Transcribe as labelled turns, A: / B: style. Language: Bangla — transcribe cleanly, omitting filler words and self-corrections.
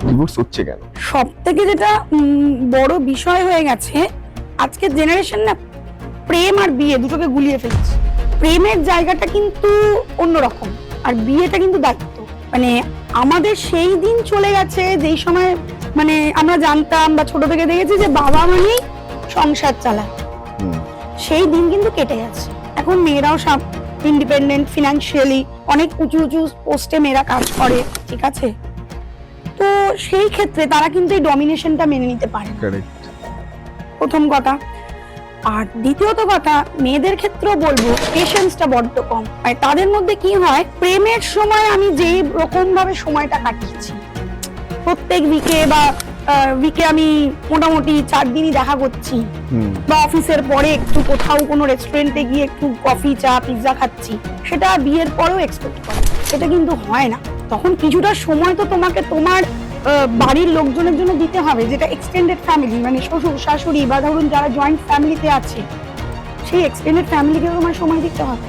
A: ডিভোর্স হচ্ছে কেন?
B: সব থেকে যেটা বড় বিষয় হয়ে গেছে, আজকের জেনারেশন না প্রেম আর বিয়ে দুটোকে গুলিয়ে ফেলছে। প্রেমের জায়গাটা কিন্তু অন্যরকম, আর বিয়েটা কিন্তু দায়িত্ব। মানে আমাদের সেই দিন চলে গেছে যেই সময় মানে আমরা জানতাম বা ছোট থেকে দেখেছি যে বাবা মানেই সংসার চালায়, সেই দিন কিন্তু কেটে গেছে। এখন মেয়েরাও সব ইন্ডিপেন্ডেন্ট, ফিনান্সিয়ালি অনেক উঁচু উঁচু পোস্টে মেয়েরা কাজ করে, ঠিক আছে? তো সেই ক্ষেত্রে তারা কিন্তু এই ডমিনেশনটা মেনে নিতে পারে না, প্রথম কথা। আর দ্বিতীয়ত কথা, মেয়েদের ক্ষেত্রেও বলবো পেশেন্সটা বড্ড কম। আর তাদের মধ্যে কি হয়, প্রেমের সময় আমি যেই রকম ভাবে সময়টা কাটিয়েছি, প্রত্যেক উইকে আমি মোটামুটি 4 দিনই দেখা করছি, বা অফিসের পরে একটু কোথাও কোনো রেস্টুরেন্টে গিয়ে একটু কফি, চা, পিৎজা খাচ্ছি, সেটা বিয়ের পরেও এক্সপেক্ট করে। সেটা কিন্তু হয় না। তখন কিছুটা সময় তো তোমাকে তোমার বাড়ির লোকজনের জন্য দিতে হবে, যেটা এক্সটেন্ডেড ফ্যামিলি, মানে শ্বশুর শাশুড়ি বা ধরুন যারা জয়েন্ট ফ্যামিলিতে আছে, সেই এক্সটেন্ডেড ফ্যামিলিকে তোমার সময় দিতে হবে।